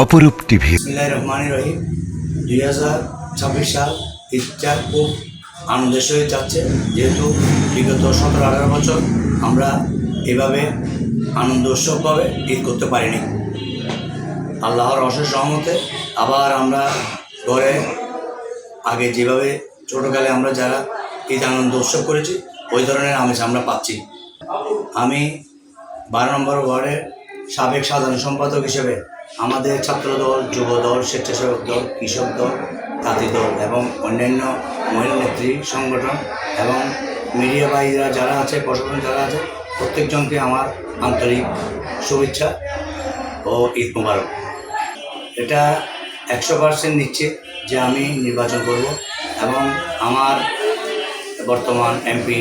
অপরূপ টিভি। বিসমিল্লাহির রহমানির রহিম। 2026 সাল ঈদটা খুব আনন্দের সহিত যাচ্ছে, যেহেতু বিগত 17-18 বছর আমরা এভাবে আনন্দ উৎসবভাবে ঈদ করতে পারিনি। আল্লাহর অশেষ রহমতে আবার আমরা ঘরে আগে যেভাবে ছোটোকালে আমরা যারা ঈদ আনন্দ উৎসব করেছি ওই ধরনের আমেজ আমরা পাচ্ছি। আমি 12 নম্বর ওয়ার্ডের সাবেক সাধারণ সম্পাদক হিসেবে আমাদের ছাত্রদল, যুবদল, স্বেচ্ছাসেবক দল, কৃষক দল, তাঁতি দল এবং অন্যান্য মহিলা নেত্রী সংগঠন এবং মিডিয়া ভাইরা যারা আছে, প্রশাসন যারা আছে, প্রত্যেকজনকে আমার আন্তরিক শুভেচ্ছা ও ঈদ মোবারক। এটা 100% নিশ্চিত যে আমি নির্বাচন করব এবং আমার বর্তমান এমপি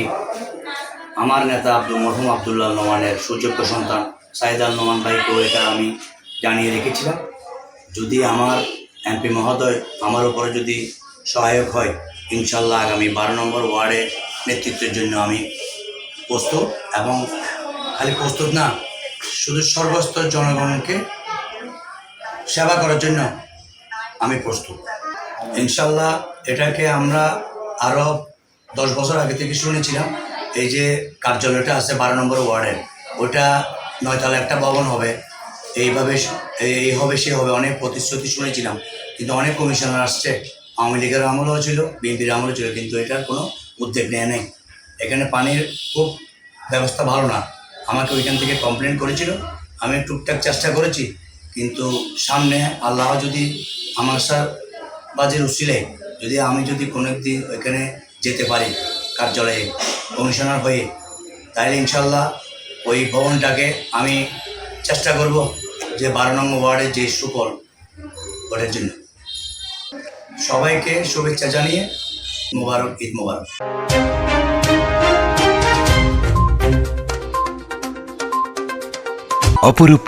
আমার নেতা মরহুম আব্দুল্লাহ নোমানের সুযোগ্য সন্তান সাইদ আল নোমান ভাইকেও এটা আমি জানিয়ে রেখেছিলাম। যদি আমার এমপি মহোদয় আমার উপরে যদি সহায়ক হয়, ইনশাল্লাহ আগামী 12 নম্বর ওয়ার্ডে নেতৃত্বের জন্য আমি প্রস্তুত, এবং খালি প্রস্তুত না, শুধু সর্বস্তর জনগণকে সেবা করার জন্য আমি প্রস্তুত। ইনশাল্লাহ এটাকে আমরা আরও 10 বছর আগে থেকে শুনেছিলাম। এই যে কার্যালয়টা আছে 12 নম্বর ওয়ার্ডের, ওটা 9 তলা একটা ভবন হবে, এইভাবে এই হবে সে হবে, অনেক প্রতিশ্রুতি শুনেছিলাম। কিন্তু অনেক কমিশনার আসছে, আওয়ামী লীগের আমলও ছিল, বিএনপির আমলও ছিল, কিন্তু এটার কোনো উদ্যোগ নেয় নেই। এখানে পানির খুব ব্যবস্থা ভালো না। আমাকে ওইখান থেকে কমপ্লেন করেছিল, আমি টুকটাক চেষ্টা করেছি, কিন্তু সামনে আল্লাহ যদি আমার বাজের উসিলে আমি যদি কোনো একদিন ওইখানে যেতে পারি কার্যালয়ে কমিশনার হয়ে, তাহলে ইনশাল্লাহ ওই ভবনটাকে আমি চেষ্টা করব যে 12 নম্বর ওয়ার্ডের যে সুফল ওটার জন্য। সবাইকে শুভেচ্ছা জানিয়ে মোবারক, ঈদ মোবারক। অপরূপ